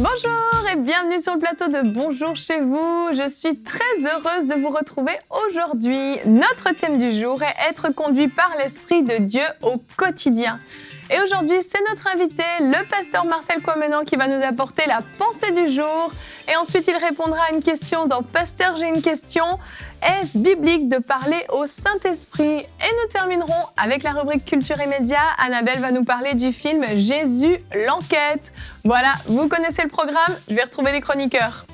Bonjour et bienvenue sur le plateau de Bonjour chez vous. Je suis très heureuse de vous retrouver aujourd'hui. Notre thème du jour est être conduit par l'Esprit de Dieu au quotidien. Et aujourd'hui, c'est notre invité, le pasteur Marcel Kouamenan, qui va nous apporter la pensée du jour. Et ensuite, il répondra à une question dans Pasteur, j'ai une question. Est-ce biblique de parler au Saint-Esprit? Et nous terminerons avec la rubrique Culture et Médias. Annabelle va nous parler du film Jésus, l'enquête. Voilà, vous connaissez le programme, je vais retrouver les chroniqueurs.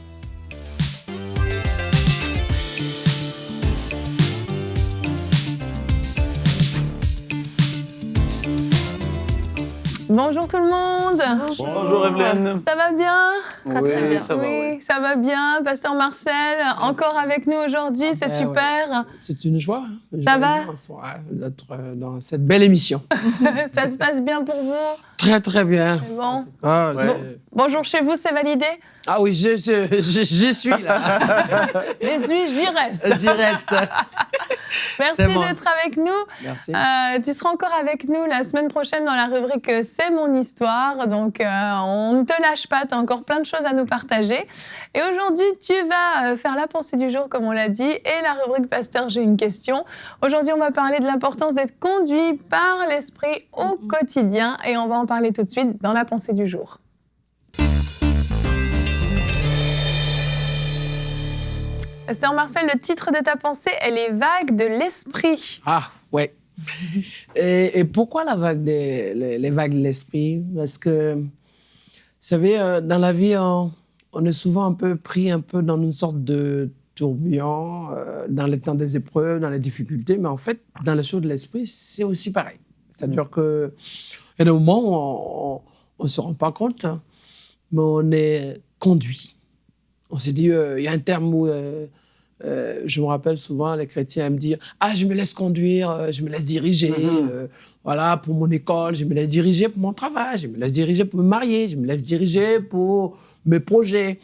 Bonjour tout le monde. Bonjour Evelyne. Ça va bien? Oui, très bien. ça va, Oui, ça va bien. Pasteur Marcel, encore avec nous aujourd'hui, c'est super. Ouais. C'est une joie. Ça va? D'être dans cette belle émission. Ça se passe bien pour vous? Très, très bien. C'est bon. Ah, Bonjour chez vous, c'est validé? ah oui, j'y suis là. J'y reste. J'y reste. Merci bon. d'être avec nous. Merci. Tu seras encore avec nous la semaine prochaine dans la rubrique C'est mon histoire. Donc, on ne te lâche pas, tu as encore plein de choses à nous partager. Et aujourd'hui, tu vas faire la pensée du jour, comme on l'a dit, et la rubrique Pasteur, j'ai une question. Aujourd'hui, on va parler de l'importance d'être conduit par l'Esprit au quotidien. Et on va en parler tout de suite dans la pensée du jour. Pasteur Marcel, le titre de ta pensée est « Les vagues de l'esprit ». Ah, ouais. Et pourquoi les vagues de l'esprit? Parce que, vous savez, dans la vie, on est souvent un peu pris dans une sorte de tourbillon, dans les temps des épreuves, dans les difficultés. Mais en fait, dans les choses de l'esprit, c'est aussi pareil. C'est-à-dire qu'il y a des moments où on ne se rend pas compte, hein, mais on est conduit. On s'est dit, il y a un terme où... je me rappelle souvent, les chrétiens me dire « Ah, je me laisse conduire, je me laisse diriger, voilà, pour mon école, je me laisse diriger pour mon travail, je me laisse diriger pour me marier, je me laisse diriger pour mes projets. »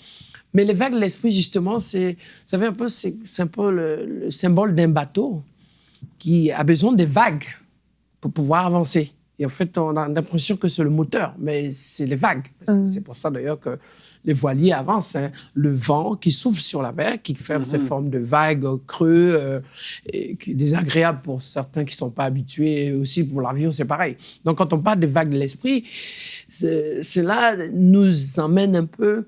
Mais les vagues de l'esprit, justement, c'est un peu le symbole d'un bateau qui a besoin des vagues pour pouvoir avancer. Et en fait, on a l'impression que c'est le moteur, mais c'est les vagues. C'est pour ça, d'ailleurs, que les voiliers avancent. Hein. Le vent qui souffle sur la mer, qui fait ces formes de vagues creux, et désagréables pour certains qui ne sont pas habitués. Et aussi pour l'avion, c'est pareil. Donc, quand on parle de vagues de l'esprit, cela nous emmène un peu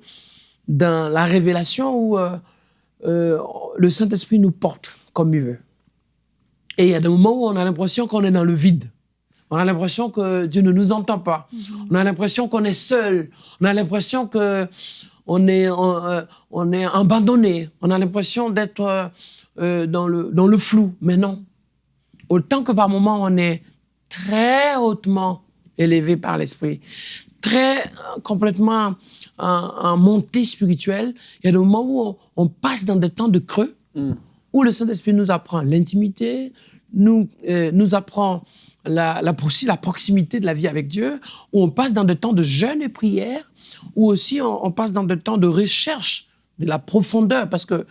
dans la révélation où le Saint-Esprit nous porte comme il veut. Et il y a des moments où on a l'impression qu'on est dans le vide. On a l'impression que Dieu ne nous entend pas. On a l'impression qu'on est seul. On a l'impression qu'on est abandonné. On a l'impression d'être dans le flou. Mais non. Autant que par moments, on est très hautement élevé par l'Esprit, complètement en montée spirituelle, il y a des moments où on passe dans des temps de creux, où le Saint-Esprit nous apprend l'intimité, nous apprend aussi la proximité de la vie avec Dieu, où on passe dans des temps de jeûne et prière, où aussi on passe dans des temps de recherche de la profondeur, parce que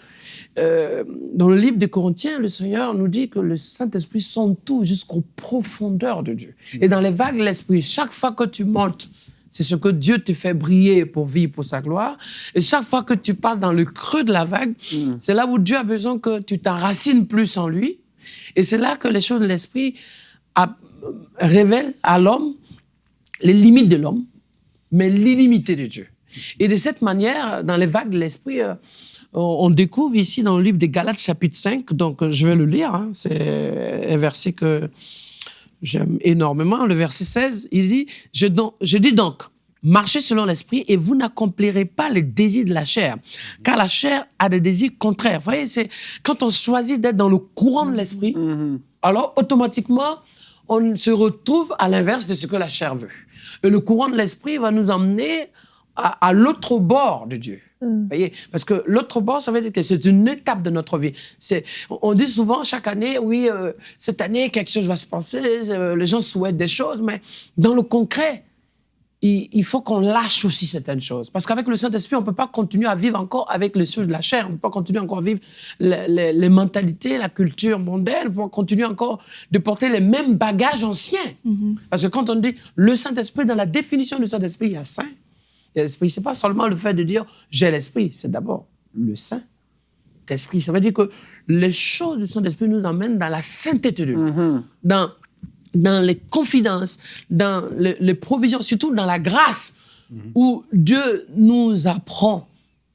dans le livre des Corinthiens, le Seigneur nous dit que le Saint-Esprit sonde tout jusqu'aux profondeurs de Dieu. Et dans les vagues de l'Esprit, chaque fois que tu montes, c'est ce que Dieu te fait briller pour vivre pour sa gloire. Et chaque fois que tu passes dans le creux de la vague, c'est là où Dieu a besoin que tu t'enracines plus en lui. Et c'est là que les choses de l'Esprit révèlent à l'homme les limites de l'homme, mais l'illimité de Dieu. Et de cette manière, dans les vagues de l'Esprit, on découvre ici dans le livre des Galates, chapitre 5, donc je vais le lire, hein, c'est un verset que j'aime énormément, le verset 16, il dit « Je dis donc, marchez selon l'esprit et vous n'accomplirez pas les désirs de la chair, car la chair a des désirs contraires. » Vous voyez, c'est quand on choisit d'être dans le courant de l'esprit, alors automatiquement, on se retrouve à l'inverse de ce que la chair veut. Et le courant de l'esprit va nous emmener à l'autre bord de Dieu. Vous voyez? Parce que l'autre bord, ça veut dire que c'est une étape de notre vie. On dit souvent chaque année, oui, cette année, quelque chose va se passer, les gens souhaitent des choses, mais dans le concret, il faut qu'on lâche aussi certaines choses. Parce qu'avec le Saint-Esprit, on ne peut pas continuer à vivre encore avec les choses de la chair. On ne peut pas continuer encore à vivre les mentalités, la culture mondaine. On peut pas continuer encore de porter les mêmes bagages anciens. Parce que quand on dit le Saint-Esprit, dans la définition du Saint-Esprit, il y a saint, il y a l'Esprit. C'est pas seulement le fait de dire j'ai l'Esprit, c'est d'abord le Saint-Esprit. Ça veut dire que les choses du Saint-Esprit nous emmènent dans la sainteté de Dieu, dans les confidences, dans les provisions, surtout dans la grâce, où Dieu nous apprend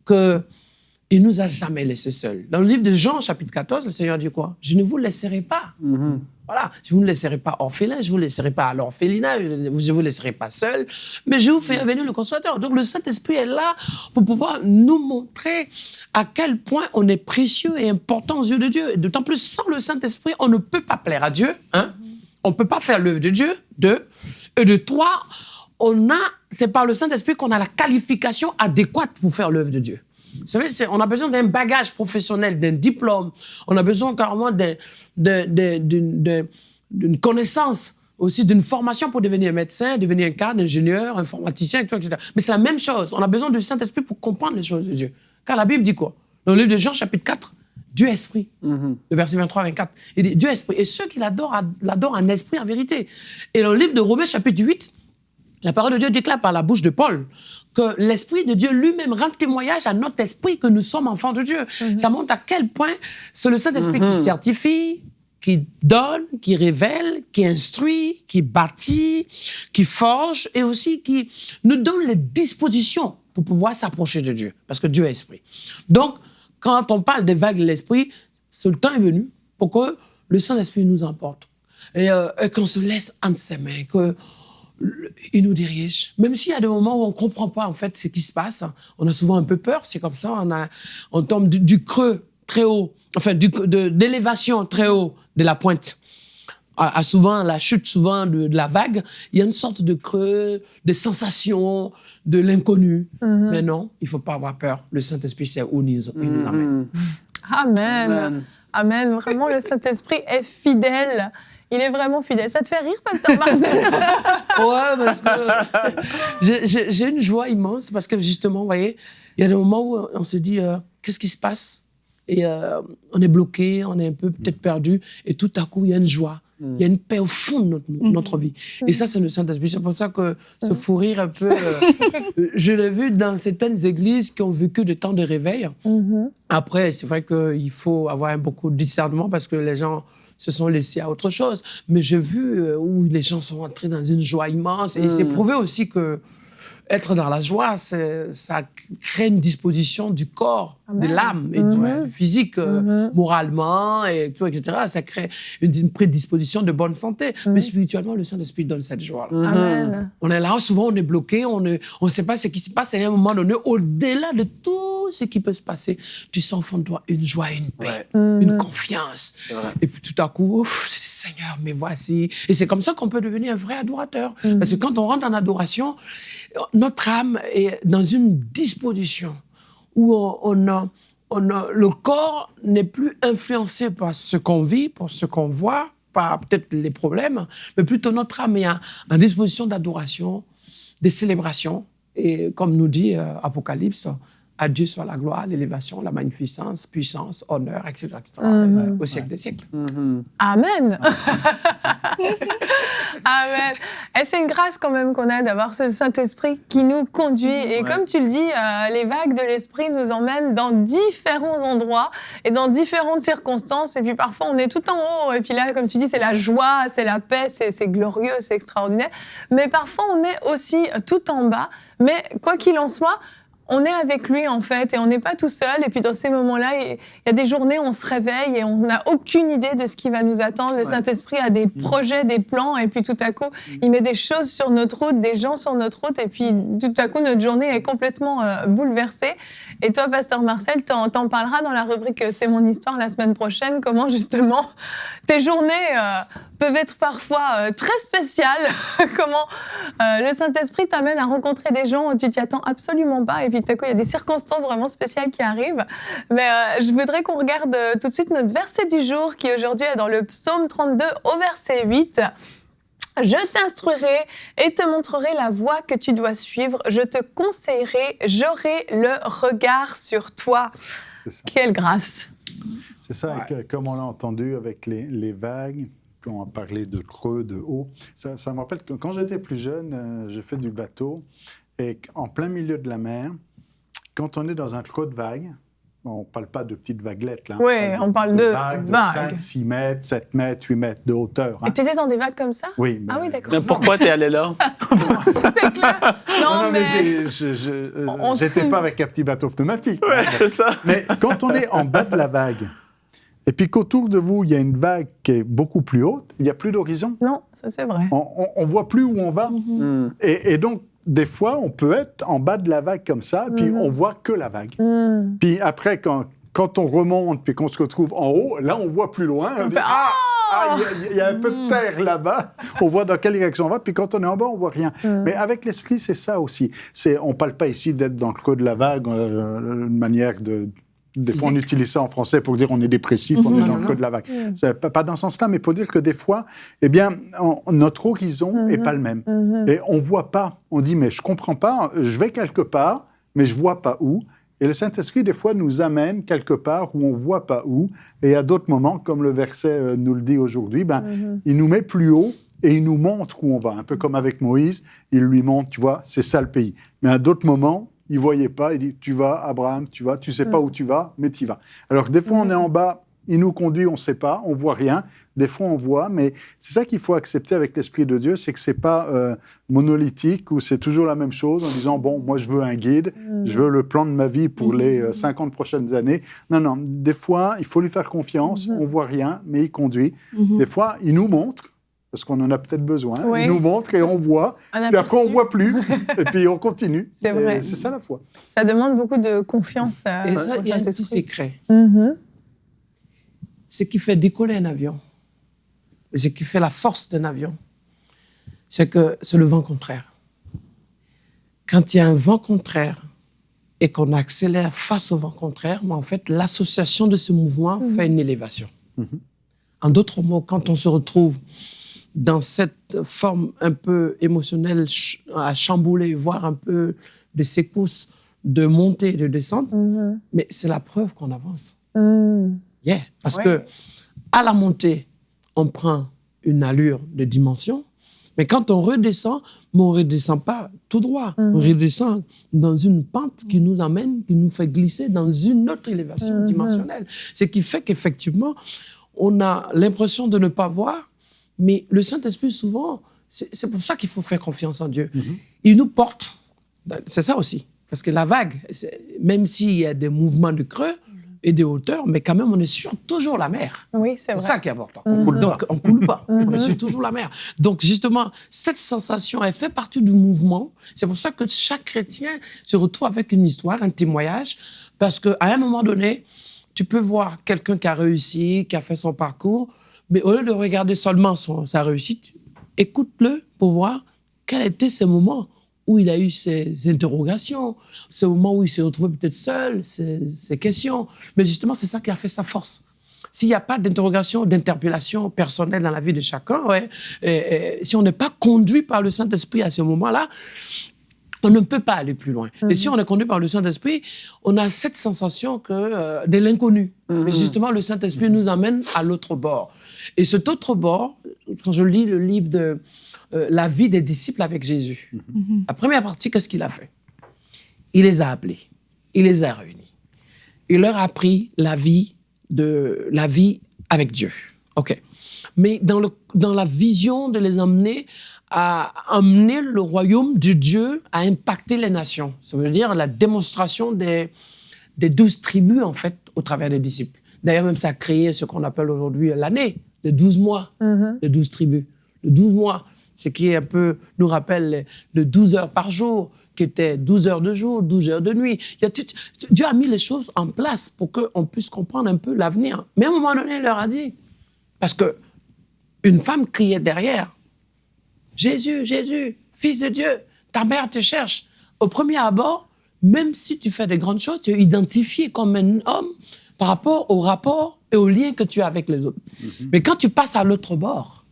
qu'il ne nous a jamais laissés seuls. Dans le livre de Jean, chapitre 14, le Seigneur dit quoi? Je ne vous laisserai pas. Voilà, je ne vous laisserai pas orphelin, je ne vous laisserai pas à l'orphelinat, je ne vous laisserai pas seul, mais je vous fais venir le Consolateur. Donc le Saint-Esprit est là pour pouvoir nous montrer à quel point on est précieux et important aux yeux de Dieu. Et d'autant plus, sans le Saint-Esprit, on ne peut pas plaire à Dieu. On ne peut pas faire l'œuvre de Dieu. Et de trois, c'est par le Saint-Esprit qu'on a la qualification adéquate pour faire l'œuvre de Dieu. Vous savez, on a besoin d'un bagage professionnel, d'un diplôme. On a besoin carrément d'une connaissance, aussi d'une formation pour devenir médecin, devenir un cadre, ingénieur, informaticien, etc. Mais c'est la même chose. On a besoin du Saint-Esprit pour comprendre les choses de Dieu. Car la Bible dit quoi? Dans le livre de Jean, chapitre 4, Dieu est esprit. Le verset 23-24. Il dit Dieu est esprit. Et ceux qui l'adorent en esprit, en vérité. Et dans le livre de Romains, chapitre 8, la parole de Dieu déclare par la bouche de Paul que l'Esprit de Dieu lui-même rend témoignage à notre esprit que nous sommes enfants de Dieu. Ça montre à quel point c'est le Saint-Esprit qui certifie, qui donne, qui révèle, qui instruit, qui bâtit, qui forge et aussi qui nous donne les dispositions pour pouvoir s'approcher de Dieu. Parce que Dieu est esprit. Donc, quand on parle des vagues de l'esprit, le temps est venu pour que le Saint-Esprit nous emporte et qu'on se laisse entre ses mains, qu'il nous dirige. Même s'il y a des moments où on ne comprend pas en fait ce qui se passe, on a souvent un peu peur, c'est comme ça, on tombe du creux très haut, enfin d'élévation très haut de la pointe. À souvent la chute souvent de la vague, il y a une sorte de creux, de sensation, de l'inconnu. Mais non, il ne faut pas avoir peur. Le Saint-Esprit sait où il nous emmène. Amen. Amen. Vraiment, le Saint-Esprit est fidèle. Il est vraiment fidèle. Ça te fait rire, Pasteur Marcel? Ouais, parce que j'ai une joie immense parce que justement, vous voyez, il y a des moments où on se dit qu'est-ce qui se passe? Et on est bloqué, on est un peu peut-être perdu. Et tout à coup, il y a une joie. Il y a une paix au fond de notre vie. Et ça, c'est le Saint-Esprit. C'est pour ça que ce fou rire un peu, je l'ai vu dans certaines églises qui ont vécu des temps de réveil. Après, c'est vrai qu'il faut avoir beaucoup de discernement parce que les gens se sont laissés à autre chose. Mais j'ai vu où les gens sont entrés dans une joie immense. Et c'est prouvé aussi que être dans la joie, ça crée une disposition du corps, de l'âme et du physique, moralement, et tout, etc. Ça crée une prédisposition de bonne santé. Mais spirituellement, le Saint-Esprit donne cette joie-là. Amen. On est là, souvent on est bloqué, on ne sait pas ce qui se passe. Et à un moment donné, au-delà de tout ce qui peut se passer, tu sens au fond de toi une joie, une paix, une confiance. Et puis tout à coup, c'est le Seigneur, mais voici. Et c'est comme ça qu'on peut devenir un vrai adorateur. Parce que quand on rentre en adoration, notre âme est dans une disposition où le corps n'est plus influencé par ce qu'on vit, par ce qu'on voit, par peut-être les problèmes, mais plutôt notre âme est en disposition d'adoration, de célébration. Et comme nous dit Apocalypse, à Dieu soit la gloire, l'élévation, la magnificence, puissance, honneur, etc. Au siècle des siècles. Amen. Amen. Et c'est une grâce quand même qu'on a d'avoir ce Saint-Esprit qui nous conduit. Et comme tu le dis, les vagues de l'Esprit nous emmènent dans différents endroits et dans différentes circonstances. Et puis parfois, on est tout en haut. Et puis là, comme tu dis, c'est la joie, c'est la paix, c'est glorieux, c'est extraordinaire. Mais parfois, on est aussi tout en bas. Mais quoi qu'il en soit, on est avec lui, en fait, et on n'est pas tout seul. Et puis, dans ces moments-là, il y a des journées où on se réveille et on n'a aucune idée de ce qui va nous attendre. Le Saint-Esprit a des projets, des plans, et puis tout à coup, il met des choses sur notre route, des gens sur notre route, et puis tout à coup, notre journée est complètement bouleversée. Et toi, Pasteur Marcel, t'en parleras dans la rubrique « C'est mon histoire » la semaine prochaine, comment justement tes journées peuvent être parfois très spéciales, comment le Saint-Esprit t'amène à rencontrer des gens où tu t'y attends absolument pas, et puis tout à coup, il y a des circonstances vraiment spéciales qui arrivent. Mais je voudrais qu'on regarde tout de suite notre verset du jour, qui aujourd'hui est dans le psaume 32 au verset 8. « Je t'instruirai et te montrerai la voie que tu dois suivre. Je te conseillerai, j'aurai le regard sur toi. » Quelle grâce! C'est ça, et comme on l'a entendu avec les vagues, quand on a parlé de creux, de haut, ça me rappelle que quand j'étais plus jeune, j'ai fait du bateau. Et en plein milieu de la mer, quand on est dans un creux de vague, on ne parle pas de petites vaguelettes, là. Oui, on parle de vagues. De 5, 6 mètres, 7 mètres, 8 mètres de hauteur. Hein. Et tu étais dans des vagues comme ça? Oui. Ah oui, d'accord. Mais pourquoi tu es allé là? C'est clair. Non, mais... j'étais pas avec un petit bateau pneumatique. Ouais, c'est ça. Mais quand on est en bas de la vague, et puis qu'autour de vous, il y a une vague qui est beaucoup plus haute, il n'y a plus d'horizon. Non, ça c'est vrai. On ne voit plus où on va. Et donc, des fois, on peut être en bas de la vague comme ça, puis on voit que la vague. Puis après, quand on remonte, puis qu'on se retrouve en haut, là, on voit plus loin. On dit, il y a un peu de terre là-bas. On voit dans quelle direction on va, puis quand on est en bas, on voit rien. Mais avec l'esprit, c'est ça aussi. On ne parle pas ici d'être dans le creux de la vague, une manière de... Des fois, on utilise ça en français pour dire on est dépressif, on est dans le creux de la vague. C'est pas dans ce sens-là, mais pour dire que des fois, eh bien, notre horizon n'est pas le même. Et on ne voit pas. On dit, mais je ne comprends pas, je vais quelque part, mais je ne vois pas où. Et le Saint-Esprit, des fois, nous amène quelque part où on ne voit pas où. Et à d'autres moments, comme le verset nous le dit aujourd'hui, il nous met plus haut et il nous montre où on va. Un peu comme avec Moïse, il lui montre, tu vois, c'est ça le pays. Mais à d'autres moments, il ne voyait pas, il dit, tu vas, Abraham, tu vas, tu ne sais pas où tu vas, mais tu y vas. Alors, des fois, on est en bas, il nous conduit, on ne sait pas, on ne voit rien. Des fois, on voit, mais c'est ça qu'il faut accepter avec l'Esprit de Dieu, c'est que ce n'est pas monolithique, ou c'est toujours la même chose, en disant, bon, moi, je veux un guide, je veux le plan de ma vie pour les 50 prochaines années. Non, des fois, il faut lui faire confiance, on ne voit rien, mais il conduit. Des fois, il nous montre, parce qu'on en a peut-être besoin. Oui. Il nous montre et on voit. Puis après, on ne voit plus. Et puis, on continue. C'est vrai. C'est ça, la foi. Ça demande beaucoup de confiance. Et ça, il y a un petit secret. Ce qui fait décoller un avion, et ce qui fait la force d'un avion, c'est que c'est le vent contraire. Quand il y a un vent contraire et qu'on accélère face au vent contraire, en fait, l'association de ce mouvement fait une élévation. En d'autres mots, quand on se retrouve dans cette forme un peu émotionnelle à chambouler, voire un peu de secousses, de montée, de descente, mais c'est la preuve qu'on avance. Parce que à la montée, on prend une allure de dimension, mais quand on redescend, on ne redescend pas tout droit. On redescend dans une pente qui nous amène, qui nous fait glisser dans une autre élévation dimensionnelle. Ce qui fait qu'effectivement, on a l'impression de ne pas voir, mais le Saint-Esprit, souvent, c'est pour ça qu'il faut faire confiance en Dieu. Il nous porte. C'est ça aussi. Parce que la vague, même s'il y a des mouvements de creux et de hauteur, mais quand même, on est sur toujours la mer. Oui, c'est vrai. C'est ça qui est important. Donc, on ne coule pas. On est sur toujours la mer. Donc, justement, cette sensation, elle fait partie du mouvement. C'est pour ça que chaque chrétien se retrouve avec une histoire, un témoignage, parce qu'à un moment donné, tu peux voir quelqu'un qui a réussi, qui a fait son parcours, mais au lieu de regarder seulement sa réussite, écoute-le pour voir quels étaient ces moments où il a eu ces interrogations, ces moments où il s'est retrouvé peut-être seul, ces questions. Mais justement, c'est ça qui a fait sa force. S'il n'y a pas d'interrogation, d'interpellation personnelle dans la vie de chacun, si on n'est pas conduit par le Saint-Esprit à ce moment-là, on ne peut pas aller plus loin. Et si on est conduit par le Saint-Esprit, on a cette sensation de l'inconnu. Mais justement, le Saint-Esprit nous amène à l'autre bord. Et cet autre bord, quand je lis le livre de la vie des disciples avec Jésus, la première partie, qu'est-ce qu'il a fait? Il les a appelés, il les a réunis. Il leur a appris la vie avec Dieu. OK. Mais dans la vision de les emmener à amener le royaume de Dieu à impacter les nations. Ça veut dire la démonstration des 12 tribus, en fait, au travers des disciples. D'ailleurs, même ça a créé ce qu'on appelle aujourd'hui l'année, les 12 mois, les 12 tribus. Les 12 mois, ce qui un peu nous rappelle les 12 heures par jour, qui étaient 12 heures de jour, 12 heures de nuit. Dieu a mis les choses en place pour qu'on puisse comprendre un peu l'avenir. Mais à un moment donné, il leur a dit, parce qu'une femme criait derrière, « Jésus, Jésus, Fils de Dieu, ta mère te cherche. » Au premier abord, même si tu fais des grandes choses, tu es identifié comme un homme par rapport au rapport et au lien que tu as avec les autres. Mais quand tu passes à l'autre bord,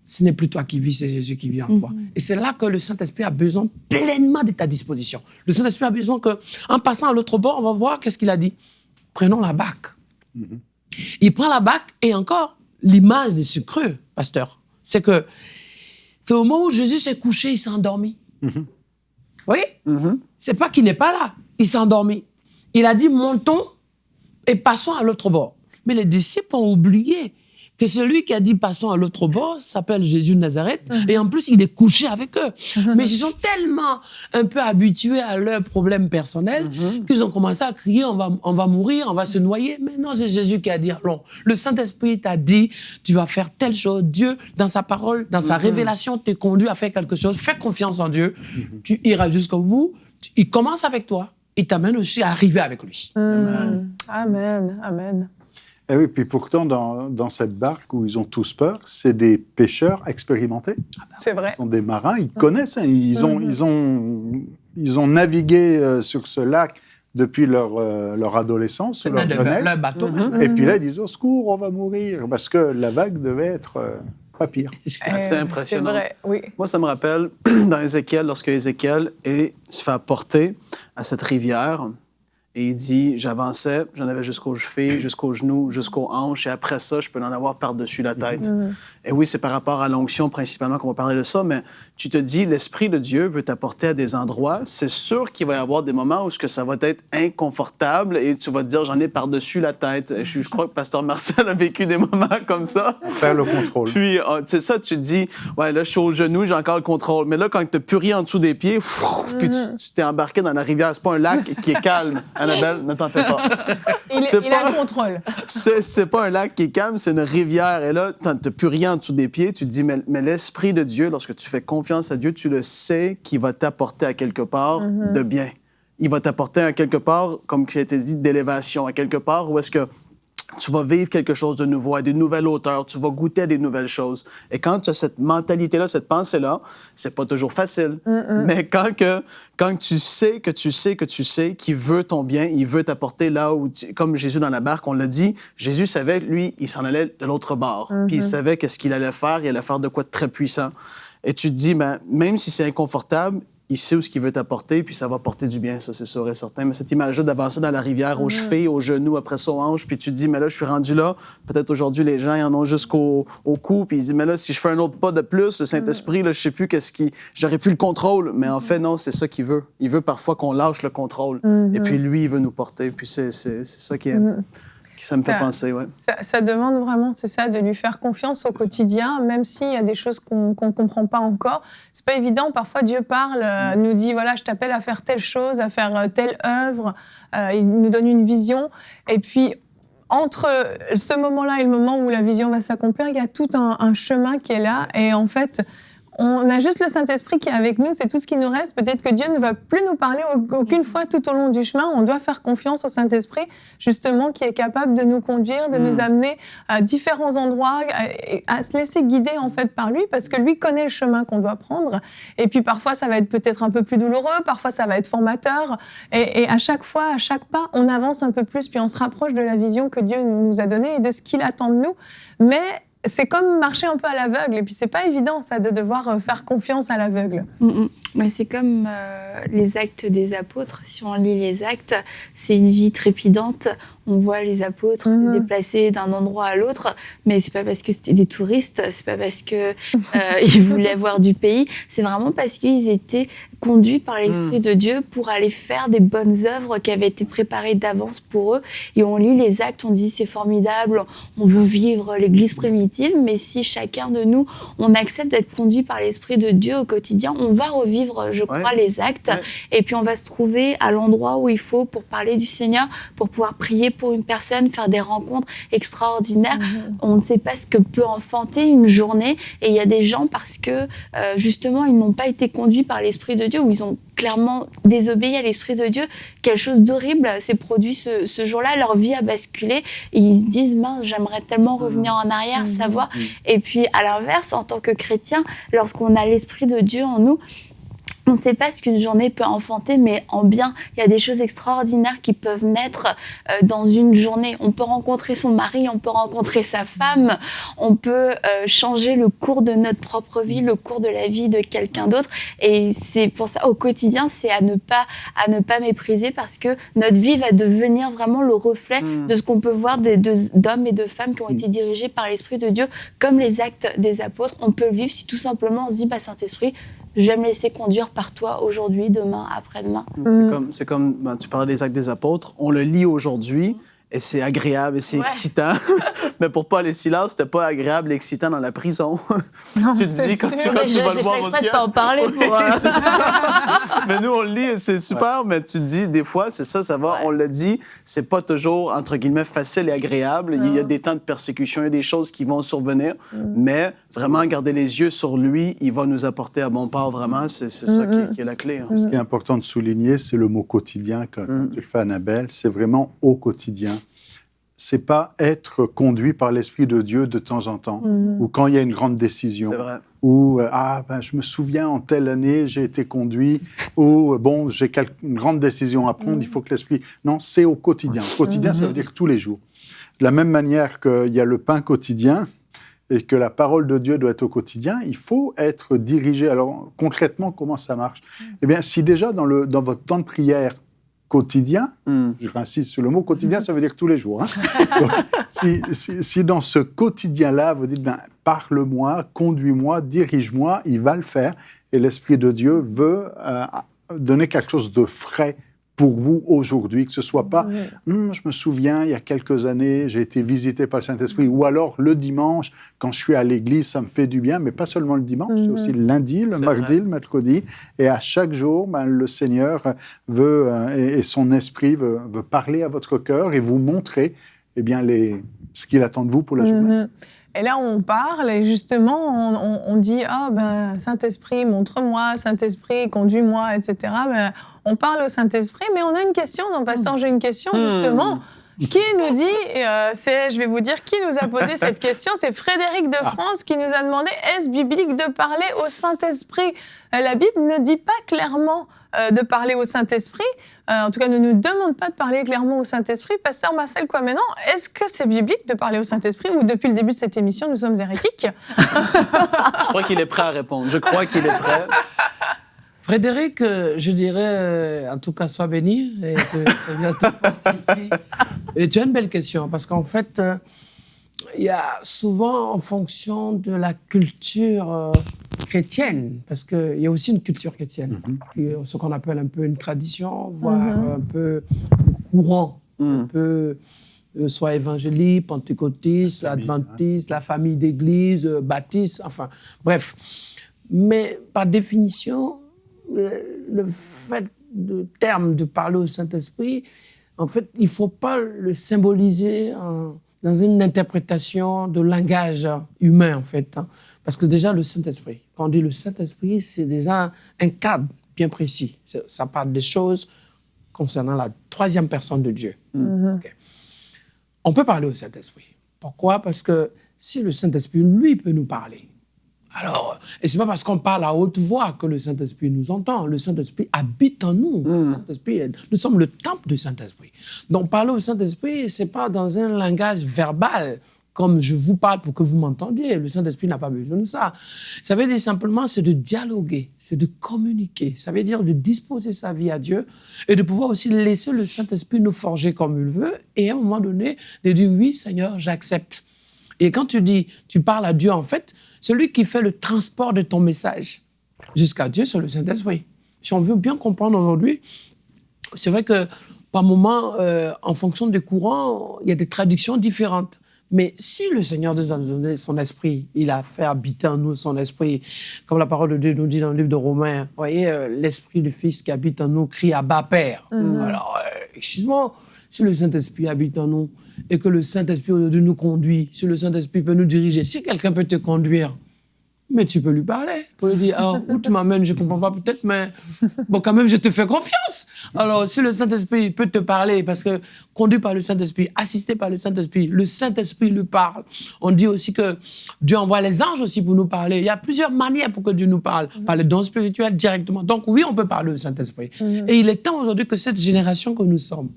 ce n'est plus toi qui vis, c'est Jésus qui vit en toi. Et c'est là que le Saint-Esprit a besoin pleinement de ta disposition. Le Saint-Esprit a besoin qu'en passant à l'autre bord, on va voir qu'est-ce qu'il a dit. Prenons la barque. Il prend la barque et encore, l'image de ce creux, pasteur, c'est que c'est au moment où Jésus s'est couché, il s'est endormi. Oui. C'est pas qu'il n'est pas là. Il s'est endormi. Il a dit, montons et passons à l'autre bord. Mais les disciples ont oublié que celui qui a dit passons à l'autre bord s'appelle Jésus de Nazareth. Et en plus, il est couché avec eux. Mais ils sont tellement un peu habitués à leurs problèmes personnels qu'ils ont commencé à crier, on va mourir, on va se noyer. Mais non, c'est Jésus qui a dit, non, le Saint-Esprit t'a dit, tu vas faire telle chose. Dieu, dans sa parole, dans sa révélation, t'est conduit à faire quelque chose. Fais confiance en Dieu. Tu iras jusqu'au bout. Il commence avec toi. Il t'amène aussi à arriver avec lui. Amen. Amen. Et oui, puis pourtant, dans cette barque où ils ont tous peur, c'est des pêcheurs expérimentés. C'est vrai. Ce sont des marins, ils connaissent, hein, ils ont navigué sur ce lac depuis leur adolescence, leur jeunesse. Leur bateau. Et puis là, ils disent, au secours, on va mourir, parce que la vague devait être pas pire. C'est impressionnant. C'est vrai, oui. Moi, ça me rappelle, dans Ézéchiel, lorsque Ézéchiel se fait apporter à cette rivière, et il dit, j'avançais, j'en avais jusqu'aux chevilles, jusqu'aux genoux, jusqu'aux hanches, et après ça, je peux en avoir par-dessus la tête. Et oui, c'est par rapport à l'onction principalement qu'on va parler de ça, mais tu te dis, l'Esprit de Dieu veut t'apporter à des endroits. C'est sûr qu'il va y avoir des moments où ça va être inconfortable et tu vas te dire, j'en ai par-dessus la tête. Je crois que Pasteur Marcel a vécu des moments comme ça. Faire le contrôle. Puis, c'est ça, tu te dis, ouais, là, je suis au genou, j'ai encore le contrôle. Mais là, quand tu n'as plus rien en dessous des pieds, puis tu t'es embarqué dans la rivière. C'est pas un lac qui est calme. Annabelle, ne t'en fais pas. Il a le contrôle. C'est pas un lac qui est calme, c'est une rivière. Et là, tu n'as plus rien en dessous des pieds. Tu te dis, mais l'Esprit de Dieu, lorsque tu fais confiance à Dieu, tu le sais qu'il va t'apporter à quelque part de bien. Il va t'apporter à quelque part, comme qui a été dit, d'élévation, à quelque part où est-ce que tu vas vivre quelque chose de nouveau, à des nouvelles hauteurs, tu vas goûter à des nouvelles choses. Et quand tu as cette mentalité-là, cette pensée-là, c'est pas toujours facile. Mais quand tu sais qu'il veut ton bien, il veut t'apporter là où, comme Jésus dans la barque, on l'a dit, Jésus savait, lui, il s'en allait de l'autre bord. Puis il savait qu'est-ce qu'il allait faire, il allait faire de quoi de très puissant. Et tu te dis, ben, même si c'est inconfortable, il sait où ce qu'il veut t'apporter, puis ça va porter du bien, ça, c'est sûr et certain. Mais cette image-là d'avancer dans la rivière aux chevilles, aux genoux, après ça aux hanches, puis tu te dis, mais là, je suis rendu là. Peut-être aujourd'hui, les gens, ils en ont jusqu'au cou, puis ils disent, mais là, si je fais un autre pas de plus, le Saint-Esprit, là, je sais plus j'aurais plus le contrôle. Mais en fait, non, c'est ça qu'il veut. Il veut parfois qu'on lâche le contrôle. Et puis lui, il veut nous porter. Puis c'est ça qui est... Ça me fait penser, ouais. Ça demande vraiment, c'est ça, de lui faire confiance au quotidien, même s'il y a des choses qu'on comprend pas encore. C'est pas évident. Parfois, Dieu parle, nous dit, voilà, je t'appelle à faire telle chose, à faire telle œuvre. Il nous donne une vision. Et puis, entre ce moment-là et le moment où la vision va s'accomplir, il y a tout un chemin qui est là. Et en fait, on a juste le Saint-Esprit qui est avec nous, c'est tout ce qui nous reste. Peut-être que Dieu ne va plus nous parler aucune fois tout au long du chemin. On doit faire confiance au Saint-Esprit, justement, qui est capable de nous conduire, de nous amener à différents endroits, à se laisser guider, en fait, par lui, parce que lui connaît le chemin qu'on doit prendre. Et puis, parfois, ça va être peut-être un peu plus douloureux, parfois, ça va être formateur. Et à chaque fois, à chaque pas, on avance un peu plus, puis on se rapproche de la vision que Dieu nous a donnée et de ce qu'il attend de nous. Mais c'est comme marcher un peu à l'aveugle. Et puis, c'est pas évident, ça, de devoir faire confiance à l'aveugle. Mais c'est comme les actes des apôtres. Si on lit les actes, c'est une vie trépidante. On voit les apôtres se déplacer d'un endroit à l'autre, mais c'est pas parce que c'était des touristes, c'est pas parce que ils voulaient voir du pays, c'est vraiment parce qu'ils étaient conduits par l'Esprit de Dieu pour aller faire des bonnes œuvres qui avaient été préparées d'avance pour eux. Et on lit les actes, on dit c'est formidable, on veut vivre l'Église primitive, mais si chacun de nous, on accepte d'être conduit par l'Esprit de Dieu au quotidien, on va revivre, je crois, les actes, et puis on va se trouver à l'endroit où il faut pour parler du Seigneur, pour pouvoir prier pour une personne, faire des rencontres extraordinaires. On ne sait pas ce que peut enfanter une journée, et il y a des gens, parce que justement ils n'ont pas été conduits par l'Esprit de Dieu, ou ils ont clairement désobéi à l'Esprit de Dieu, quelque chose d'horrible s'est produit ce jour-là, leur vie a basculé, et ils se disent, mince, j'aimerais tellement revenir en arrière, savoir. Et puis à l'inverse, en tant que chrétien, lorsqu'on a l'Esprit de Dieu en nous, on ne sait pas ce qu'une journée peut enfanter, mais en bien. Il y a des choses extraordinaires qui peuvent naître dans une journée. On peut rencontrer son mari, on peut rencontrer sa femme, on peut changer le cours de notre propre vie, le cours de la vie de quelqu'un d'autre. Et c'est pour ça, au quotidien, c'est à ne pas mépriser, parce que notre vie va devenir vraiment le reflet de ce qu'on peut voir d'hommes et de femmes qui ont été dirigés par l'Esprit de Dieu, comme les actes des apôtres. On peut le vivre si tout simplement on se dit, Saint-Esprit, Je vais me laisser conduire par toi aujourd'hui, demain, après-demain. C'est comme tu parlais des Actes des Apôtres, on le lit aujourd'hui et c'est agréable et c'est excitant. Mais pour Paul et Silas, c'était pas agréable et excitant dans la prison. Non, Tu te dis, quand tu vas le voir au J'ai fait exprès ciel... de pas en parler pour... Oui, c'est ça. Mais nous, on le lit et c'est super, mais tu te dis, des fois, c'est ça, ça va, on l'a dit, c'est pas toujours, entre guillemets, facile et agréable. Il y a des temps de persécution, il y a des choses qui vont survenir, mais vraiment, garder les yeux sur lui, il va nous apporter à bon port, vraiment, c'est ça qui est la clé. Hein. Ce qui est important de souligner, c'est le mot quotidien, quand tu le fais, Annabelle, c'est vraiment au quotidien. C'est pas être conduit par l'Esprit de Dieu de temps en temps, ou quand il y a une grande décision. C'est vrai. Ou je me souviens en telle année j'ai été conduit, ou j'ai une grande décision à prendre, il faut que l'Esprit... Non, c'est au quotidien. Au quotidien, ça veut dire tous les jours. De la même manière qu'il y a le pain quotidien et que la parole de Dieu doit être au quotidien, il faut être dirigé. Alors concrètement, comment ça marche? Eh bien, si déjà dans votre temps de prière quotidien, je insiste sur le mot quotidien, ça veut dire tous les jours. Hein. Donc, si dans ce quotidien-là, vous dites, parle-moi, conduis-moi, dirige-moi, il va le faire. Et l'Esprit de Dieu veut donner quelque chose de frais pour vous aujourd'hui, que ce ne soit pas « je me souviens, il y a quelques années, j'ai été visité par le Saint-Esprit » ou alors le dimanche, quand je suis à l'église, ça me fait du bien, mais pas seulement le dimanche, c'est aussi le lundi, le mardi, le mercredi. Et à chaque jour, le Seigneur veut, et son Esprit veut parler à votre cœur et vous montrer ce qu'il attend de vous pour la journée. Et là, on parle et justement, on dit « Saint-Esprit, montre-moi, Saint-Esprit, conduis-moi, etc. » On parle au Saint-Esprit, mais on a une question. Donc, Pasteur, j'ai une question, justement. Qui nous dit, je vais vous dire qui nous a posé cette question, c'est Frédéric de France qui nous a demandé « Est-ce biblique de parler au Saint-Esprit ?» La Bible ne dit pas clairement de parler au Saint-Esprit. En tout cas, ne nous demande pas de parler clairement au Saint-Esprit. Pasteur Marcel Kouamenan, est-ce que c'est biblique de parler au Saint-Esprit ou depuis le début de cette émission, nous sommes hérétiques? Je crois qu'il est prêt à répondre. Je crois qu'il est prêt. Frédéric, je dirais, en tout cas, sois béni et que ça vienne te fortifier. Et tu as une belle question, parce qu'en fait, il y a souvent, en fonction de la culture chrétienne, parce qu'il y a aussi une culture chrétienne, ce qu'on appelle un peu une tradition, voire un peu courant, un peu soit évangélique, pentecôtiste, adventiste, la famille d'église, baptiste, enfin, bref. Mais par définition, le fait de terme de parler au Saint-Esprit, en fait, il ne faut pas le symboliser dans une interprétation de langage humain, en fait. Hein. Parce que déjà, le Saint-Esprit, quand on dit le Saint-Esprit, c'est déjà un cadre bien précis. Ça parle des choses concernant la troisième personne de Dieu. Okay. On peut parler au Saint-Esprit. Pourquoi? Parce que si le Saint-Esprit, lui, peut nous parler, alors, et c'est pas parce qu'on parle à haute voix que le Saint-Esprit nous entend. Le Saint-Esprit habite en nous. Le Saint-Esprit, nous sommes le temple du Saint-Esprit. Donc, parler au Saint-Esprit, c'est pas dans un langage verbal, comme je vous parle pour que vous m'entendiez. Le Saint-Esprit n'a pas besoin de ça. Ça veut dire simplement, c'est de dialoguer, c'est de communiquer. Ça veut dire de disposer sa vie à Dieu et de pouvoir aussi laisser le Saint-Esprit nous forger comme il veut et à un moment donné, de dire, oui, Seigneur, j'accepte. Et quand tu parles à Dieu, en fait, celui qui fait le transport de ton message jusqu'à Dieu, c'est le Saint-Esprit. Si on veut bien comprendre aujourd'hui, c'est vrai que par moments, en fonction des courants, il y a des traductions différentes. Mais si le Seigneur nous a donné son esprit, il a fait habiter en nous son esprit, comme la parole de Dieu nous dit dans le livre de Romains, vous voyez, l'esprit du Fils qui habite en nous crie Abba Père. Alors, excuse-moi, si le Saint-Esprit habite en nous et que le Saint-Esprit aujourd'hui nous conduit, si le Saint-Esprit peut nous diriger, si quelqu'un peut te conduire, mais tu peux lui parler, tu peux lui dire, où tu m'amènes, je ne comprends pas peut-être, mais bon, quand même, je te fais confiance. Alors, si le Saint-Esprit peut te parler, parce que conduit par le Saint-Esprit, assisté par le Saint-Esprit lui parle. On dit aussi que Dieu envoie les anges aussi pour nous parler. Il y a plusieurs manières pour que Dieu nous parle, par les dons spirituels directement. Donc oui, on peut parler au Saint-Esprit. Et il est temps aujourd'hui que cette génération que nous sommes,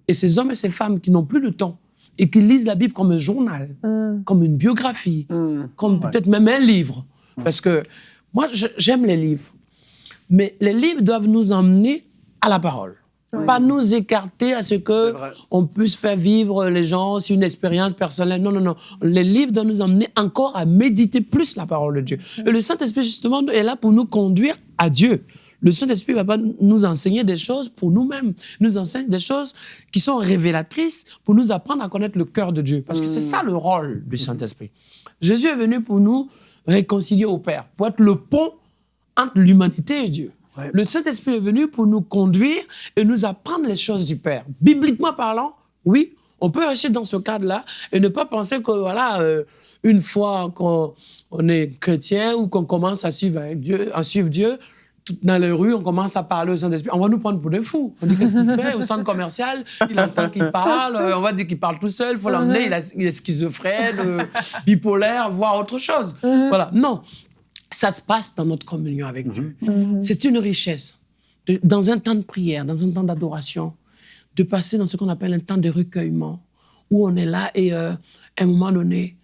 et ces hommes et ces femmes qui n'ont plus de temps, et qui lisent la Bible comme un journal, comme une biographie, comme peut-être même un livre. Parce que moi, j'aime les livres. Mais les livres doivent nous emmener à la parole. Pas nous écarter à ce C'est que vrai. on puisse faire vivre les gens sur une expérience personnelle. Non, non, non. Les livres doivent nous emmener encore à méditer plus la parole de Dieu. Et le Saint-Esprit, justement, est là pour nous conduire à Dieu. Le Saint-Esprit ne va pas nous enseigner des choses pour nous-mêmes. Il nous enseigne des choses qui sont révélatrices pour nous apprendre à connaître le cœur de Dieu. Parce que c'est ça le rôle du Saint-Esprit. Jésus est venu pour nous réconcilier au Père, pour être le pont entre l'humanité et Dieu. Ouais. Le Saint-Esprit est venu pour nous conduire et nous apprendre les choses du Père. Bibliquement parlant, oui, on peut rester dans ce cadre-là et ne pas penser que, voilà, une fois qu'on est chrétien ou qu'on commence à suivre Dieu, dans les rues, on commence à parler au Saint-Esprit. On va nous prendre pour des fous. On dit qu'est-ce qu'il fait au centre commercial, il entend qu'il parle, on va dire qu'il parle tout seul, il faut l'emmener, il est schizophrène, bipolaire, voire autre chose. Voilà, non. Ça se passe dans notre communion avec Dieu. C'est une richesse. Dans un temps de prière, dans un temps d'adoration, de passer dans ce qu'on appelle un temps de recueillement, où on est là et à un moment donné,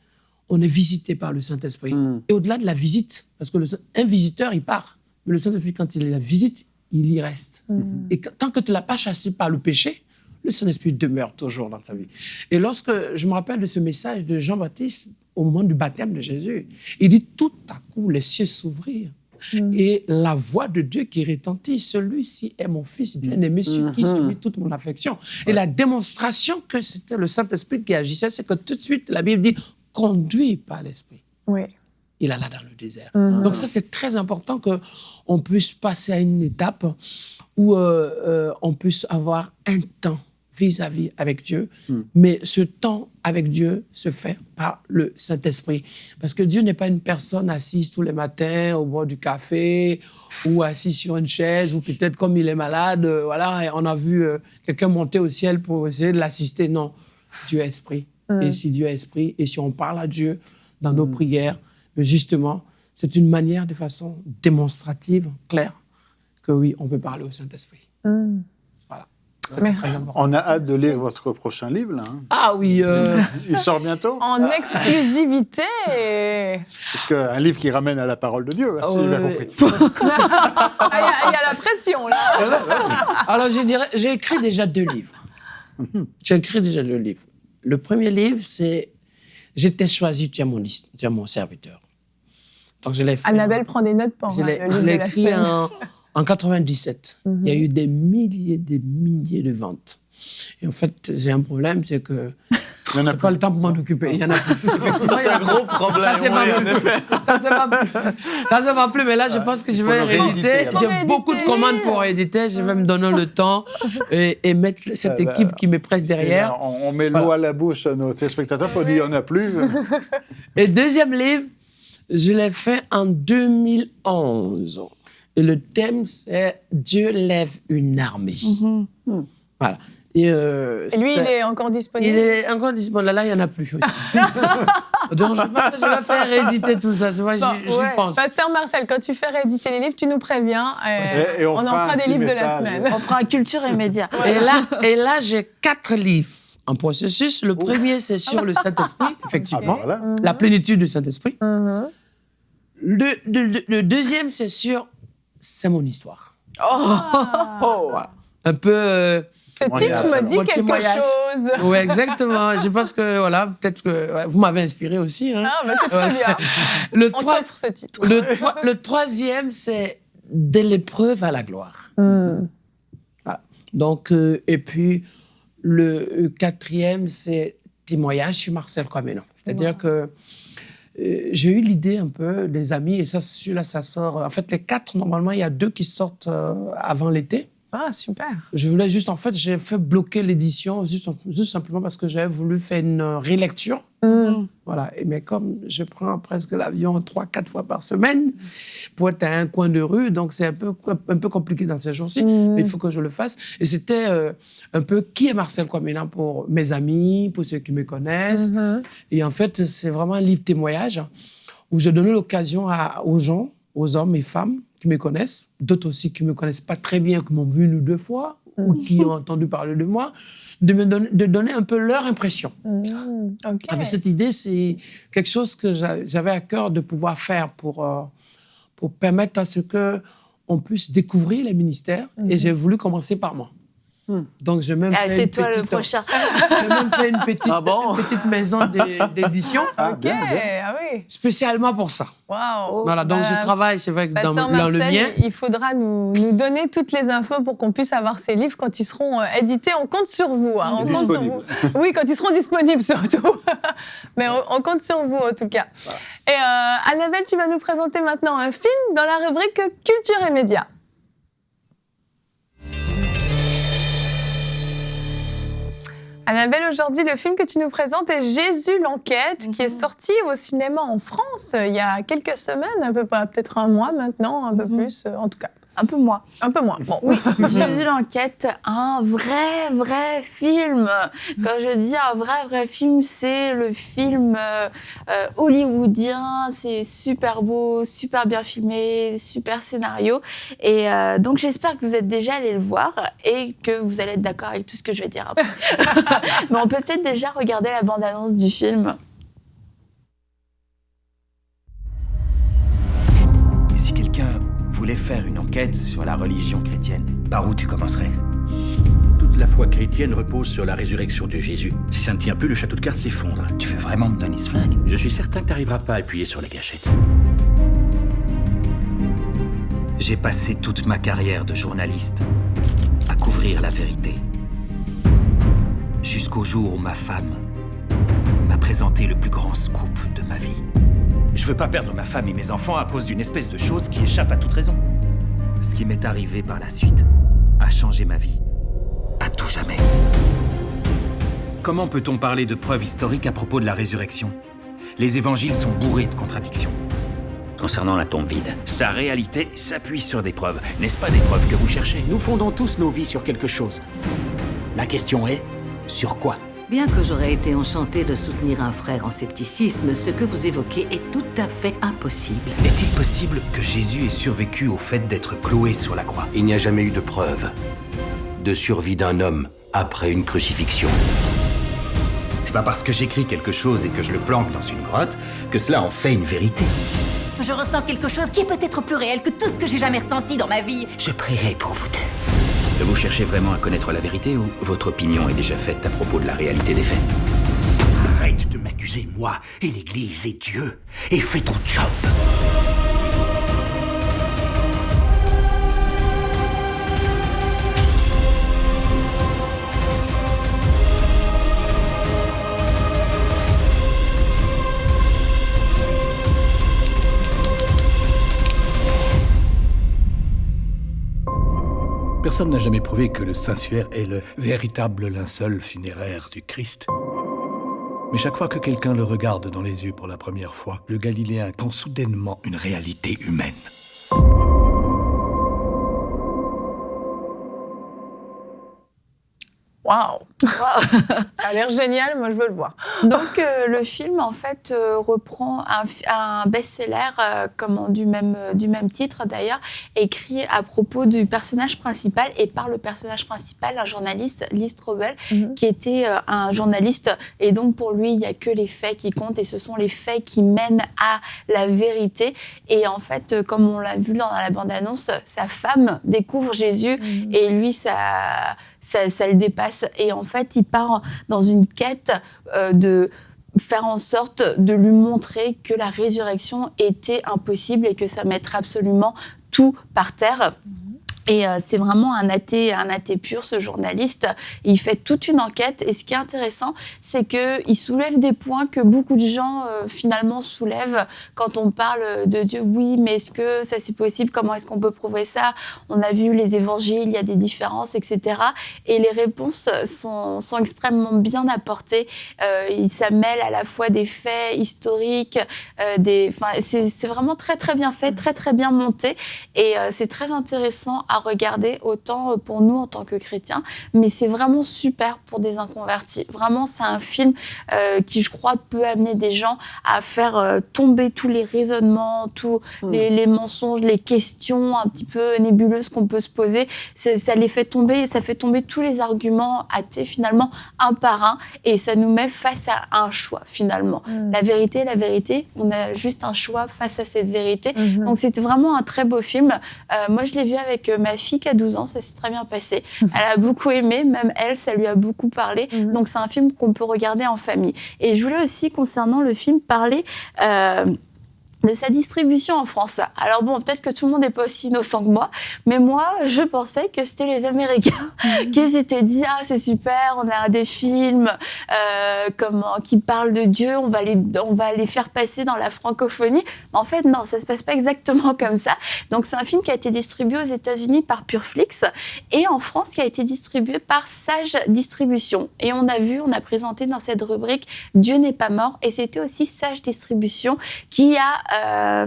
on est visité par le Saint-Esprit. Et au-delà de la visite, parce que un visiteur, il part. Mais le Saint-Esprit, quand il la visite, il y reste. Et tant que tu ne l'as pas chassé par le péché, le Saint-Esprit demeure toujours dans ta vie. Et lorsque je me rappelle de ce message de Jean-Baptiste au moment du baptême de Jésus, il dit tout à coup les cieux s'ouvrirent et la voix de Dieu qui retentit, celui-ci est mon fils bien-aimé sur qui j'ai mis toute mon affection. Et la démonstration que c'était le Saint-Esprit qui agissait, c'est que tout de suite la Bible dit conduit par l'Esprit. Oui. Il alla dans le désert. Donc ça, c'est très important qu'on puisse passer à une étape où on puisse avoir un temps vis-à-vis avec Dieu. Mais ce temps avec Dieu se fait par le Saint-Esprit. Parce que Dieu n'est pas une personne assise tous les matins au bord du café ou assise sur une chaise ou peut-être comme il est malade, voilà, et on a vu quelqu'un monter au ciel pour essayer de l'assister. Non, Dieu est esprit. Et si Dieu est esprit, et si on parle à Dieu dans nos prières, justement, c'est une manière de façon démonstrative, claire, que oui, on peut parler au Saint-Esprit. Voilà. Ça, c'est très important. On a hâte de lire votre prochain livre, là. Hein. Ah oui. Il sort bientôt. En exclusivité. Parce qu'un livre qui ramène à la parole de Dieu, si j'ai bien compris. Il y a la pression, là. Alors, je dirais, j'ai écrit déjà 2 livres. J'ai écrit déjà 2 livres. Le premier livre, c'est « J'étais choisi, tu es mon serviteur ». Donc, je l'ai fait. Annabelle prend des notes pendant Je l'ai écrit en 97. Il y a eu des milliers de ventes. Et en fait, j'ai un problème, c'est que je n'ai pas le temps pour m'en occuper. Il y en a plus. Ça, c'est un gros problème. Ça, c'est pas plus. Ça, c'est pas plus. Mais là, je pense que je vais rééditer. J'ai beaucoup de commandes pour rééditer. Je vais me donner le temps et mettre cette équipe qui me presse derrière. On met l'eau à la bouche à nos téléspectateurs pour dire qu'il n'y en a plus. Et deuxième livre, je l'ai fait en 2011. Et le thème, c'est « Dieu lève une armée ». Voilà. Et lui, il est encore disponible. Il est encore disponible. Là, il n'y en a plus aussi. Donc, je pense que je vais faire rééditer tout ça. C'est vrai, j'y pense. Pasteur Marcel, quand tu fais rééditer les livres, tu nous préviens. Et on en fera des livres de la semaine. On fera culture et médias. Et là, j'ai 4 livres en processus. Le premier, c'est sur le Saint-Esprit, effectivement. Voilà. La plénitude du Saint-Esprit. Le deuxième, c'est sur « C'est mon histoire ». Voilà. Un peu... Ce titre me dit quelque chose. Oui, exactement. Je pense que, voilà, peut-être que vous m'avez inspiré aussi. Hein. Ah, bah c'est très bien. On t'offre ce titre. Le troisième, c'est « De l'épreuve à la gloire ». Voilà. Donc, et puis, le quatrième, c'est « Témoignage sur Marcel Kwame-Eno ». C'est-à-dire que j'ai eu l'idée un peu des amis, et ça, celui-là, ça sort... En fait, les 4, normalement, il y a 2 qui sortent avant l'été. Ah, super. Je voulais juste, en fait, j'ai fait bloquer l'édition juste simplement parce que j'avais voulu faire une rélecture. Voilà. Mais comme je prends presque l'avion 3-4 fois par semaine pour être à un coin de rue, donc c'est un peu compliqué dans ces jours-ci, mais il faut que je le fasse. Et c'était un peu qui est Marcel Kwame-Eno pour mes amis, pour ceux qui me connaissent. Et en fait, c'est vraiment un livre témoignage où j'ai donné l'occasion aux gens, aux hommes et femmes qui me connaissent, d'autres aussi qui ne me connaissent pas très bien, qui m'ont vu 1 ou 2 fois, ou qui ont entendu parler de moi, de donner un peu leur impression. Okay. Avec cette idée, c'est quelque chose que j'avais à cœur de pouvoir faire pour permettre à ce qu'on puisse découvrir les ministères. Et j'ai voulu commencer par moi. Donc, j'ai même fait c'est toi le prochain. J'ai même fait une petite maison d'édition. Ok, oui. Spécialement pour ça. Waouh. Voilà, donc je travaille, c'est vrai, dans le Marcel, mien. il faudra nous donner toutes les infos pour qu'on puisse avoir ces livres quand ils seront édités. On compte sur vous. On compte sur vous. Oui, quand ils seront disponibles surtout. Mais on compte sur vous en tout cas. Voilà. Et Annabelle, tu vas nous présenter maintenant un film dans la rubrique Culture et Médias. Annabelle, aujourd'hui, le film que tu nous présentes est Jésus l'enquête, qui est sorti au cinéma en France il y a quelques semaines, à peu près, peut-être un mois maintenant, un peu plus, en tout cas. Un peu moins. Un peu moins, bon. Oui, Jésus l'enquête, un vrai film. Quand je dis un vrai film, c'est le film hollywoodien. C'est super beau, super bien filmé, super scénario. Et donc, j'espère que vous êtes déjà allés le voir et que vous allez être d'accord avec tout ce que je vais dire après. Mais on peut peut-être déjà regarder la bande-annonce du film. Et si quelqu'un voulait faire une enquête sur la religion chrétienne, par où tu commencerais? Toute la foi chrétienne repose sur la résurrection de Jésus. Si ça ne tient plus, le château de cartes s'effondre. Tu veux vraiment me donner ce flingue? Je suis certain que t'arriveras pas à appuyer sur la gâchette. J'ai passé toute ma carrière de journaliste à couvrir la vérité. Jusqu'au jour où ma femme m'a présenté le plus grand scoop de ma vie. Je veux pas perdre ma femme et mes enfants à cause d'une espèce de chose qui échappe à toute raison. Ce qui m'est arrivé par la suite a changé ma vie. À tout jamais. Comment peut-on parler de preuves historiques à propos de la résurrection? Les évangiles sont bourrés de contradictions. Concernant la tombe vide, Sa réalité s'appuie sur des preuves. N'est-ce pas des preuves que vous cherchez? nous fondons tous nos vies sur quelque chose. La question est, sur quoi? Bien que j'aurais été enchantée de soutenir un frère en scepticisme, ce que vous évoquez est tout à fait impossible. Est-il possible que Jésus ait survécu au fait d'être cloué sur la croix? Il n'y a jamais eu de preuve de survie d'un homme après une crucifixion. C'est pas parce que j'écris quelque chose et que je le planque dans une grotte que cela en fait une vérité. Je ressens quelque chose qui est peut-être plus réel que tout ce que j'ai jamais ressenti dans ma vie. Je prierai pour vous. Vous cherchez vraiment à connaître la vérité ou votre opinion est déjà faite à propos de la réalité des faits? Arrête de m'accuser, moi, et l'Église, et Dieu, et fais ton job. Personne n'a jamais prouvé que le Saint-Suaire est le véritable linceul funéraire du Christ. Mais chaque fois que quelqu'un le regarde dans les yeux pour la première fois, le Galiléen entend soudainement une réalité humaine. Waouh! Ça a l'air génial, moi je veux le voir. Donc le film en fait reprend un best-seller du même titre d'ailleurs, écrit à propos du personnage principal et par le personnage principal, un journaliste, Lee Strobel, qui était un journaliste, et donc pour lui il n'y a que les faits qui comptent et ce sont les faits qui mènent à la vérité. Et en fait, comme on l'a vu dans la bande-annonce, sa femme découvre Jésus et lui ça le dépasse. Et en fait, il part dans une quête de faire en sorte de lui montrer que la résurrection était impossible et que ça mettrait absolument tout par terre. Et c'est vraiment un athée pur, ce journaliste. Il fait toute une enquête. Et ce qui est intéressant, c'est qu'il soulève des points que beaucoup de gens, finalement, soulèvent quand on parle de Dieu. Oui, mais est-ce que ça, c'est possible? Comment est-ce qu'on peut prouver ça? On a vu les évangiles, il y a des différences, etc. Et les réponses sont extrêmement bien apportées. Ça mêle à la fois des faits historiques, c'est vraiment très, très bien fait, très, très bien monté. Et c'est très intéressant à regarder, autant pour nous en tant que chrétiens, mais c'est vraiment super pour des inconvertis. Vraiment, c'est un film qui, je crois, peut amener des gens à faire tomber tous les raisonnements, tous les mensonges, les questions un petit peu nébuleuses qu'on peut se poser. Ça les fait tomber, ça fait tomber tous les arguments athées, finalement, un par un, et ça nous met face à un choix, finalement. La vérité, on a juste un choix face à cette vérité. Donc, c'était vraiment un très beau film. Moi, je l'ai vu avec ma fille qui a 12 ans, ça s'est très bien passé. Elle a beaucoup aimé, même elle, ça lui a beaucoup parlé. Donc c'est un film qu'on peut regarder en famille. Et je voulais aussi, concernant le film, parler de sa distribution en France. Alors bon, peut-être que tout le monde n'est pas aussi innocent que moi, mais moi, je pensais que c'était les Américains qui s'étaient dit « Ah, c'est super, on a des films qui parlent de Dieu, on va les faire passer dans la francophonie. » Mais en fait, non, ça se passe pas exactement comme ça. Donc c'est un film qui a été distribué aux États-Unis par Pureflix et en France qui a été distribué par Sage Distribution. Et on a présenté dans cette rubrique « Dieu n'est pas mort » et c'était aussi Sage Distribution qui a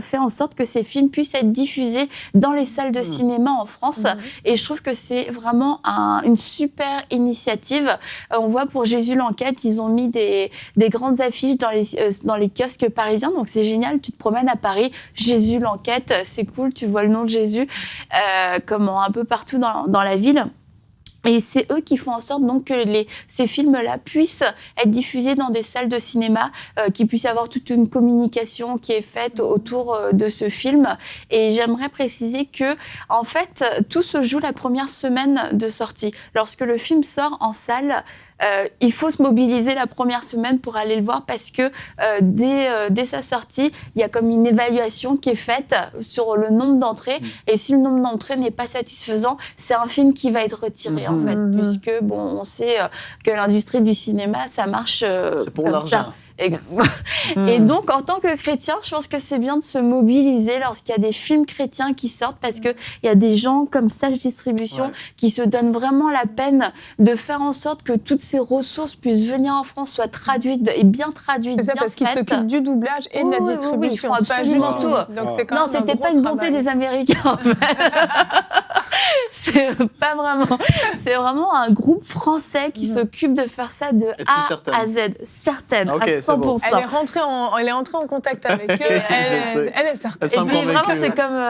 fait en sorte que ces films puissent être diffusés dans les salles de cinéma en France. Et je trouve que c'est vraiment une super initiative. On voit pour Jésus l'enquête, ils ont mis des grandes affiches dans les kiosques parisiens. Donc c'est génial, tu te promènes à Paris, Jésus l'enquête, c'est cool, tu vois le nom de Jésus un peu partout dans la ville. Et c'est eux qui font en sorte donc que ces films-là puissent être diffusés dans des salles de cinéma, qu'il puisse y avoir toute une communication qui est faite autour de ce film. Et j'aimerais préciser que, en fait, tout se joue la première semaine de sortie. Lorsque le film sort en salle, il faut se mobiliser la première semaine pour aller le voir parce que dès sa sortie, il y a comme une évaluation qui est faite sur le nombre d'entrées et si le nombre d'entrées n'est pas satisfaisant, c'est un film qui va être retiré en fait, puisque on sait que l'industrie du cinéma, ça marche c'est pour comme l'argent. ça. Et donc, en tant que chrétien, je pense que c'est bien de se mobiliser lorsqu'il y a des films chrétiens qui sortent parce qu'il y a des gens comme Sage Distribution qui se donnent vraiment la peine de faire en sorte que toutes ces ressources puissent venir en France, soient traduites et bien traduites. C'est ça, bien parce qu'ils s'occupent du doublage et de la distribution. Oui, pas juste tout. Donc c'est quand Non, même c'était pas une bonté des Américains, en fait. C'est pas vraiment. C'est vraiment un groupe français qui s'occupe de faire ça de A à Z. Certaine, okay, à 100%. Elle est entrée en contact avec eux. Elle est certaine. Et puis vraiment, c'est comme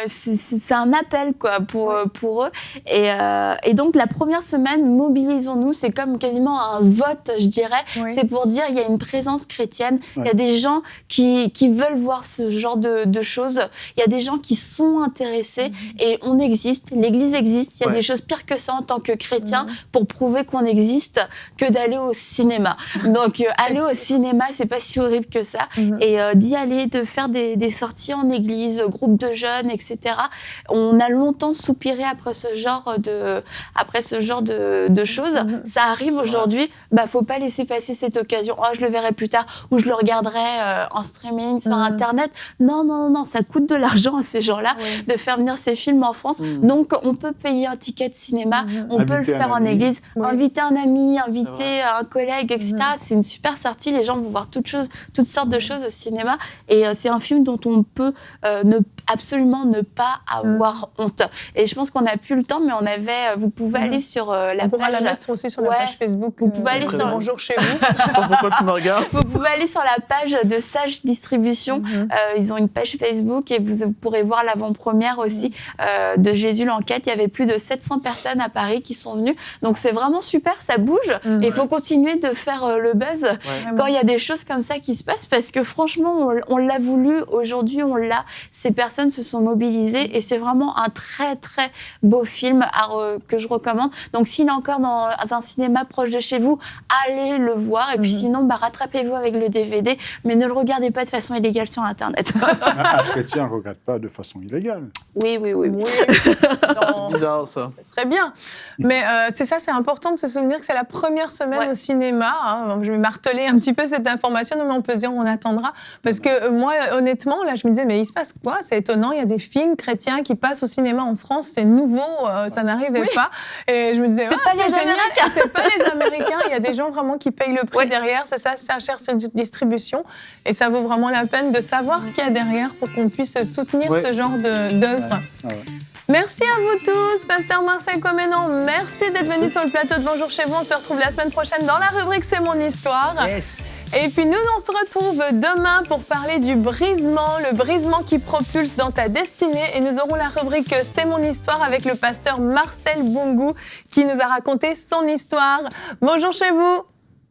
c'est un appel quoi pour eux. Et donc la première semaine, mobilisons-nous. C'est comme quasiment un vote, je dirais. Oui. C'est pour dire il y a une présence chrétienne. Il y a des gens qui veulent voir ce genre de choses. Il y a des gens qui sont intéressés et on existe. L'Église existe. Il y a des choses pires que ça en tant que chrétien pour prouver qu'on existe que d'aller au cinéma. Donc aller au cinéma, c'est pas si horrible que ça. Et d'y aller, de faire des sorties en église, groupe de jeunes, etc. On a longtemps soupiré après ce genre de choses. Ça arrive aujourd'hui. Faut pas laisser passer cette occasion. Oh, je le verrai plus tard ou je le regarderai en streaming sur Internet. Non, ça coûte de l'argent à ces gens-là de faire venir ces films en France. Donc on peut payer un ticket de cinéma, on peut le faire en église, inviter un ami, inviter un collègue, etc. C'est une super sortie. Les gens vont voir toutes sortes de choses au cinéma et c'est un film dont on peut absolument ne pas avoir honte. Et je pense qu'on n'a plus le temps, mais vous pouvez aller sur la page. On pourra la mettre aussi sur la page Facebook. Vous pouvez aller sur Bonjour chez vous. Je sais pas pourquoi tu me regardes. Vous pouvez aller sur la page de Sage Distribution. Ils ont une page Facebook et vous pourrez voir l'avant-première aussi de Jésus l'enquête. Il y avait plus de 700 personnes à Paris qui sont venues. Donc c'est vraiment super, ça bouge. Et il faut continuer de faire le buzz quand il y a des choses comme ça qui se passent parce que franchement, on l'a voulu. Aujourd'hui, on l'a. Ces personnes se sont mobilisées et c'est vraiment un très, très beau film que je recommande. Donc s'il est encore dans un cinéma proche de chez vous, allez le voir. Et puis sinon, rattrapez-vous avec le DVD. Mais ne le regardez pas de façon illégale sur Internet. Un chrétien ne regarde pas de façon illégale. Oui. C'est bizarre, ça. Ce serait bien. Mais c'est ça, c'est important de se souvenir que c'est la première semaine au cinéma. Je vais marteler un petit peu cette information, mais on peut se dire on attendra. Parce que moi, honnêtement, là, je me disais, mais il se passe quoi? C'est étonnant, il y a des films chrétiens qui passent au cinéma en France, c'est nouveau, ça n'arrivait pas. Et je me disais, c'est génial, c'est pas les Américains, il y a des gens vraiment qui payent le prix derrière, c'est ça, c'est cher, c'est une distribution. Et ça vaut vraiment la peine de savoir ce qu'il y a derrière pour qu'on puisse soutenir ce genre d'œuvre. Merci à vous tous, Pasteur Marcel Comenon, merci d'être venu sur le plateau de Bonjour chez vous. On se retrouve la semaine prochaine dans la rubrique C'est mon histoire. Yes. Et puis nous, on se retrouve demain pour parler du brisement, le brisement qui propulse dans ta destinée. Et nous aurons la rubrique C'est mon histoire avec le pasteur Marcel Bongou qui nous a raconté son histoire. Bonjour chez vous.